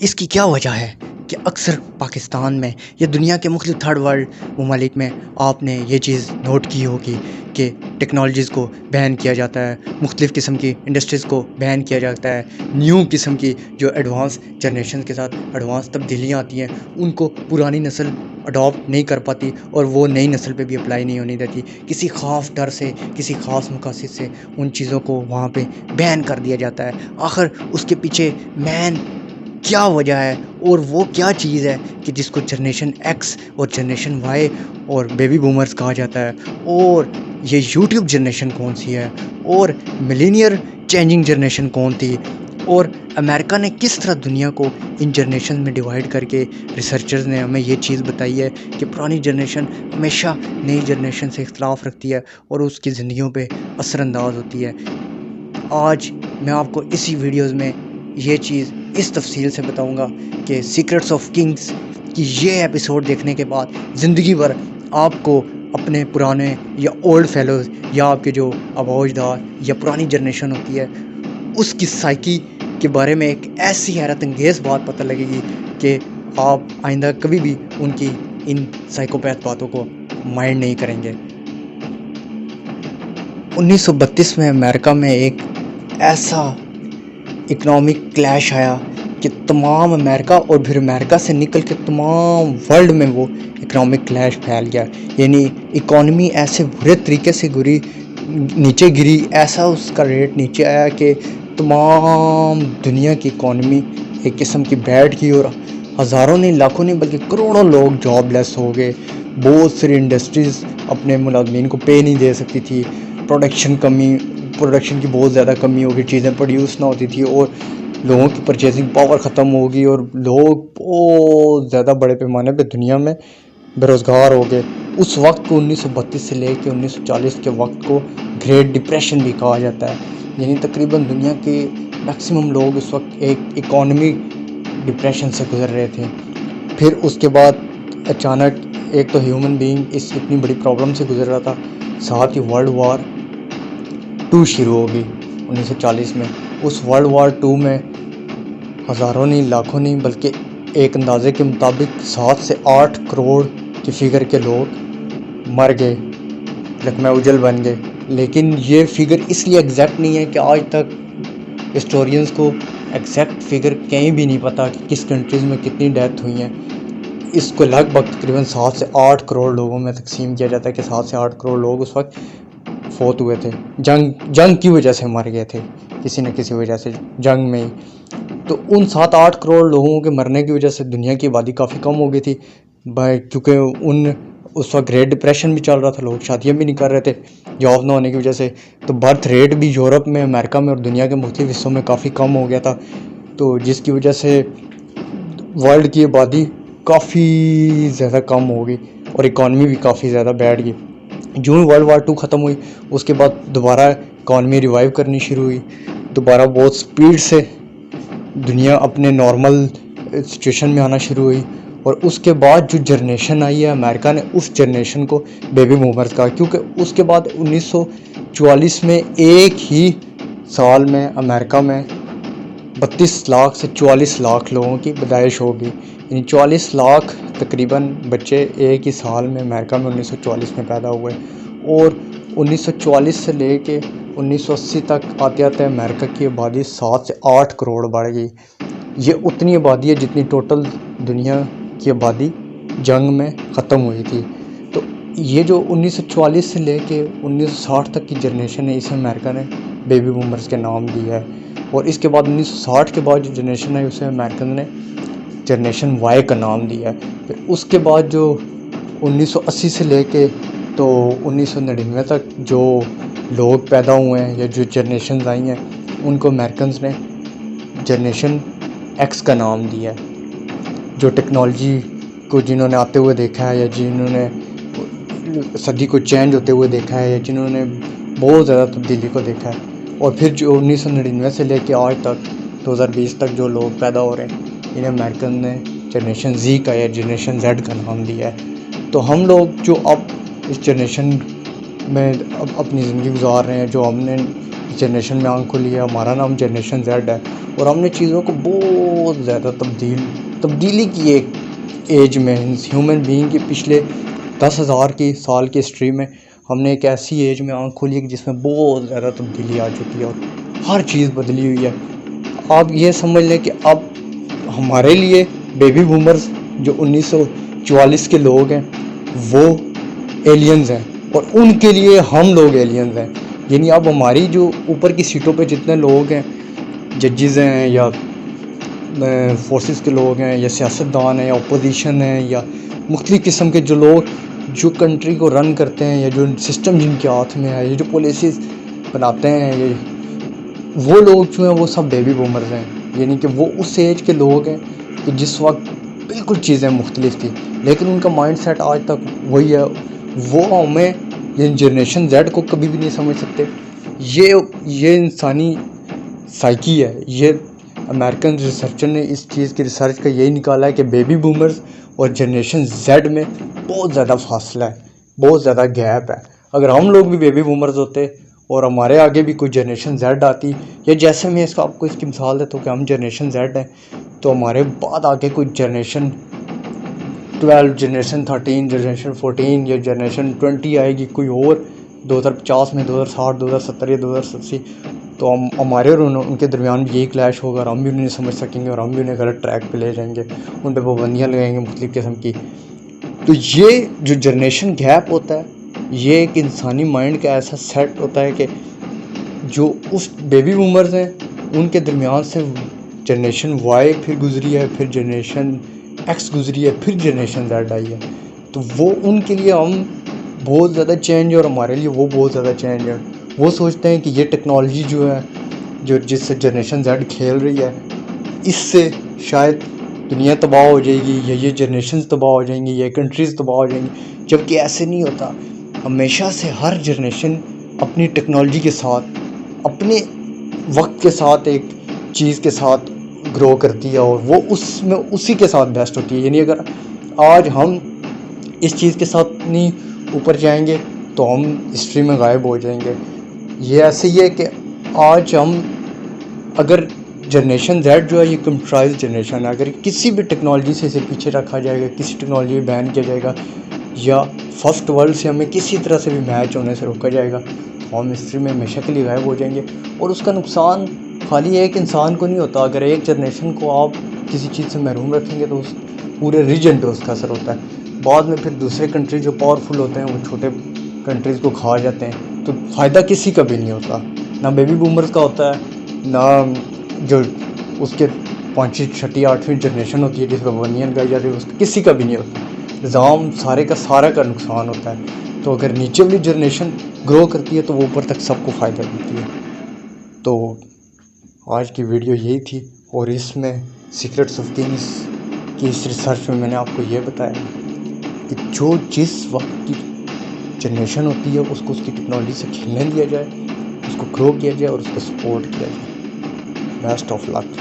اس کی کیا وجہ ہے کہ اکثر پاکستان میں یا دنیا کے مختلف تھرڈ ورلڈ ممالک میں آپ نے یہ چیز نوٹ کی ہوگی کہ ٹیکنالوجیز کو بین کیا جاتا ہے، مختلف قسم کی انڈسٹریز کو بین کیا جاتا ہے، نیو قسم کی جو ایڈوانس جنریشن کے ساتھ ایڈوانس تبدیلیاں آتی ہیں ان کو پرانی نسل اڈاپٹ نہیں کر پاتی اور وہ نئی نسل پہ بھی اپلائی نہیں ہونی دیتی، کسی خاص ڈر سے، کسی خاص مقاصد سے ان چیزوں کو وہاں پہ بین کر دیا جاتا ہے۔ آخر اس کے پیچھے مین کیا وجہ ہے اور وہ کیا چیز ہے کہ جس کو جنریشن ایکس اور جنریشن وائی اور بیبی بومرز کہا جاتا ہے، اور یہ یوٹیوب جنریشن کون سی ہے، اور ملینئر چینجنگ جنریشن کون تھی، اور امریکہ نے کس طرح دنیا کو ان جنریشن میں ڈیوائیڈ کر کے ریسرچرز نے ہمیں یہ چیز بتائی ہے کہ پرانی جنریشن ہمیشہ نئی جنریشن سے اختلاف رکھتی ہے اور اس کی زندگیوں پہ اثر انداز ہوتی ہے۔ آج میں آپ کو اسی ویڈیوز میں یہ چیز اس تفصیل سے بتاؤں گا کہ سیکرٹس آف کنگز کی یہ ایپیسوڈ دیکھنے کے بعد زندگی بھر آپ کو اپنے پرانے یا اولڈ فیلوز یا آپ کے جو آباء و اجداد یا پرانی جنریشن ہوتی ہے اس کی سائیکی کے بارے میں ایک ایسی حیرت انگیز بات پتہ لگے گی کہ آپ آئندہ کبھی بھی ان کی ان سائیکوپیتھ باتوں کو مائنڈ نہیں کریں گے۔ 1932 میں امریکہ میں ایک ایسا اکنامک کلیش آیا کہ تمام امریکہ اور پھر امریکہ سے نکل کے تمام ورلڈ میں وہ اکنامک کلیش پھیل گیا، یعنی اکانومی ایسے برے طریقے سے نیچے گری، ایسا اس کا ریٹ نیچے آیا کہ تمام دنیا کی اکانومی ایک قسم کی بیٹھ گئی اور ہزاروں نہیں، لاکھوں نہیں بلکہ کروڑوں لوگ جاب لیس ہو گئے۔ بہت ساری انڈسٹریز اپنے ملازمین کو پے نہیں دے سکتی تھی، پروڈکشن کی بہت زیادہ کمی ہوگی، چیزیں پروڈیوس نہ ہوتی تھی اور لوگوں کی پرچیزنگ پاور ختم ہوگی اور لوگ بہت زیادہ بڑے پیمانے پہ دنیا میں بے روزگار ہو گئے۔ اس وقت کو 1932 سے لے کے 1940 کے وقت کو گریٹ ڈپریشن بھی کہا جاتا ہے، یعنی تقریباً دنیا کے میکسیمم لوگ اس وقت ایک اکانومی ڈپریشن سے گزر رہے تھے۔ پھر اس کے بعد اچانک ایک تو ہیومن بینگ اس اتنی بڑی پرابلم سے گزر رہا تھا، ساتھ ہی ورلڈ وار 2 شروع ہو گئی 1940 میں۔ اس ورلڈ وار 2 میں ہزاروں نہیں، لاکھوں نہیں بلکہ ایک اندازے کے مطابق 7 سے 8 کروڑ کی فگر کے لوگ مر گئے، لقمہ اجل بن گئے۔ لیکن یہ فگر اس لیے ایگزیکٹ نہیں ہے کہ آج تک ہسٹورینز کو ایگزیکٹ فگر کہیں بھی نہیں پتہ کہ کس کنٹریز میں کتنی ڈیتھ ہوئی ہیں۔ اس کو لگ بھگ تقریباً 7 سے 8 کروڑ لوگوں میں تقسیم کیا جاتا ہے کہ 7 سے 8 کروڑ لوگ اس وقت فوت ہوئے تھے، جنگ کی وجہ سے مر گئے تھے، کسی نہ کسی وجہ سے جنگ میں ہی۔ تو ان 7-8 کروڑ لوگوں کے مرنے کی وجہ سے دنیا کی آبادی کافی کم ہو گئی تھی، کیونکہ اس وقت گریٹ ڈپریشن بھی چل رہا تھا، لوگ شادیاں بھی نہیں کر رہے تھے جاب نہ ہونے کی وجہ سے۔ تو برتھ ریٹ بھی یورپ میں، امریکہ میں اور دنیا کے مختلف حصوں میں کافی کم ہو گیا تھا، تو جس کی وجہ سے ورلڈ کی آبادی کافی زیادہ کم ہو گئی اور اکانومی بھی کافی زیادہ بیٹھ گئی۔ جو ہی ورلڈ وار 2 ختم ہوئی اس کے بعد دوبارہ اکانومی ریوائیو کرنی شروع ہوئی، دوبارہ بہت سپیڈ سے دنیا اپنے نارمل سچویشن میں آنا شروع ہوئی۔ اور اس کے بعد جو جنریشن آئی ہے امریکہ نے اس جنریشن کو بیبی بومرز کہا، کیونکہ اس کے بعد 1944 میں ایک ہی سال میں امریکہ میں 32 لاکھ سے 44 لاکھ لوگوں کی پیدائش ہوگی، یعنی 44 لاکھ تقریباً بچے ایک ہی سال میں امریکہ میں 1944 میں پیدا ہوئے۔ اور 1944 سے لے کے 1980 تک آتے آتے امریکہ کی آبادی 7 سے 8 کروڑ بڑھ گئی۔ یہ اتنی آبادی ہے جتنی ٹوٹل دنیا کی آبادی جنگ میں ختم ہوئی تھی۔ تو یہ جو 1944 سے لے کے 1960 تک کی جنریشن ہے اسے امریکہ نے بیبی بومرز کے نام دیا ہے، اور اس کے بعد 1960 کے بعد جو جنریشن ہے اسے امریکن نے جنریشن وائی کا نام دیا ہے۔ پھر اس کے بعد جو 1980 سے لے کے تو 1999 تک جو لوگ پیدا ہوئے ہیں یا جو جنریشنز آئی ہیں ان کو امریکنز نے جنریشن ایکس کا نام دیا ہے، جو ٹیکنالوجی کو جنہوں نے آتے ہوئے دیکھا ہے یا جنہوں نے صدی کو چینج ہوتے ہوئے دیکھا ہے یا جنہوں نے بہت زیادہ تبدیلی کو دیکھا ہے۔ اور پھر جو 1999 سے لے کے آج تک 2020 تک جو لوگ پیدا ہو رہے ہیں انہیں امریکن نے جنریشن زی کا یا جنریشن زیڈ کا نام دیا ہے۔ تو ہم لوگ جو اب اس جنریشن میں اپنی زندگی گزار رہے ہیں، جو ہم نے جنریشن میں آنکھ کھلی ہے، ہمارا نام جنریشن زیڈ ہے، اور ہم نے چیزوں کو بہت زیادہ تبدیلی کی ایک ایج میں ہیومن بینگ کی پچھلے 10,000 کی سال کی ہسٹری میں ہم نے ایک ایسی ایج میں آنکھ کھولی ہے جس میں بہت زیادہ تبدیلی آ چکی ہے اور ہر چیز بدلی ہوئی ہے۔ آپ یہ سمجھ لیں کہ اب ہمارے لیے بیبی بومرز جو 1944 کے لوگ ہیں وہ ایلینز ہیں، اور ان کے لیے ہم لوگ ایلینز ہیں۔ یعنی اب ہماری جو اوپر کی سیٹوں پہ جتنے لوگ ہیں، ججز ہیں یا فورسز کے لوگ ہیں یا سیاستدان ہیں یا اپوزیشن ہیں یا مختلف قسم کے جو لوگ جو کنٹری کو رن کرتے ہیں یا جو سسٹم جن کے ہاتھ میں ہے یا جو پالیسیز بناتے ہیں، وہ لوگ جو ہیں وہ سب بیبی بومرز ہیں۔ یعنی کہ وہ اس ایج کے لوگ ہیں کہ جس وقت بالکل چیزیں مختلف تھیں، لیکن ان کا مائنڈ سیٹ آج تک وہی ہے۔ وہ ہمیں یعنی جنریشن زیڈ کو کبھی بھی نہیں سمجھ سکتے۔ یہ انسانی سائیکی ہے۔ یہ امریکن ریسرچر نے اس چیز کی ریسرچ کا یہی نکالا ہے کہ بیبی بومرز اور جنریشن زیڈ میں بہت زیادہ فاصلہ ہے، بہت زیادہ گیپ ہے۔ اگر ہم لوگ بھی بیبی بومرز ہوتے اور ہمارے آگے بھی کوئی جنریشن زیڈ آتی، یا جیسے میں آپ کو اس کی مثال دیتا ہوں کہ ہم جنریشن زیڈ ہیں، تو ہمارے بعد آگے کوئی جنریشن 12، جنریشن 13، جنریشن 14 یا جنریشن 20 آئے گی، کوئی اور 2050 میں، 2060، 2070 یا 2080، تو ہمارے اور ان کے درمیان بھی یہی کلیش ہوگا، اور ہم بھی انہیں سمجھ سکیں گے اور ہم بھی انہیں غلط ٹریک پہ لے جائیں گے، ان پہ پابندیاں لگائیں گے مختلف قسم کی۔ تو یہ جو جنریشن گیپ ہوتا ہے، یہ ایک انسانی مائنڈ کا ایسا سیٹ ہوتا ہے کہ جو اس بیبی بومرز ہیں ان کے درمیان سے جنریشن وائی پھر گزری ہے، پھر جنریشن ایکس گزری ہے، پھر جنریشن زیڈ آئی ہے۔ تو وہ ان کے لیے ہم بہت زیادہ چینج ہے اور ہمارے لیے وہ بہت زیادہ چینج ہے۔ وہ سوچتے ہیں کہ یہ ٹیکنالوجی جو ہے جس سے جنریشن زیڈ کھیل رہی ہے، اس سے شاید دنیا تباہ ہو جائے گی، یا یہ جنریشنز تباہ ہو جائیں گی، یا کنٹریز تباہ ہو جائیں گی، جبکہ ایسے نہیں ہوتا۔ ہمیشہ سے ہر جنریشن اپنی ٹیکنالوجی کے ساتھ، اپنے وقت کے ساتھ، ایک چیز کے ساتھ گرو کرتی ہے، اور وہ اس میں اسی کے ساتھ بیسٹ ہوتی ہے۔ یعنی اگر آج ہم اس چیز کے ساتھ نہیں اوپر جائیں گے تو ہم ہسٹری میں غائب ہو جائیں گے۔ یہ ایسے ہی ہے کہ آج ہم اگر جنریشن زیڈ جو ہے یہ کمپیوٹرائز جنریشن ہے، اگر کسی بھی ٹیکنالوجی سے اسے پیچھے رکھا جائے گا، کسی ٹیکنالوجی میں بین کیا جائے گا، یا فرسٹ ورلڈ سے ہمیں کسی طرح سے بھی میچ ہونے سے روکا جائے گا، تو ہم ہسٹری میں ہمیشہ کے لیے غائب ہو جائیں گے۔ اور اس کا نقصان خالی ایک انسان کو نہیں ہوتا۔ اگر ایک جنریشن کو آپ کسی چیز سے محروم رکھیں گے تو اس پورے ریجن پہ اس کا اثر ہوتا ہے۔ بعد میں پھر دوسرے کنٹری جو پاورفل ہوتے ہیں وہ چھوٹے کنٹریز کو کھا جاتے ہیں، تو فائدہ کسی کا بھی نہیں ہوتا، نہ بیبی بومرز کا ہوتا ہے، نہ جو اس کے 5، 6، 8ویں جنریشن ہوتی ہے جس پہ پابندیاں لگائی جاتی ہے، اس کا کسی کا بھی نہیں ہوتا۔ نظام سارے کا سارا کا نقصان ہوتا ہے۔ تو اگر نیچے والی جنریشن گرو کرتی ہے تو وہ اوپر تک سب کو فائدہ دیتی ہے۔ تو آج کی ویڈیو یہی تھی، اور اس میں سیکرٹس آف کنگز کی اس ریسرچ میں نے آپ کو یہ بتایا کہ جو جس وقت کی جنریشن ہوتی ہے اس کو اس کی ٹیکنالوجی سے کھیلنے دیا جائے، اس کو گرو کیا جائے اور اس کو سپورٹ کیا جائے۔ Best of look.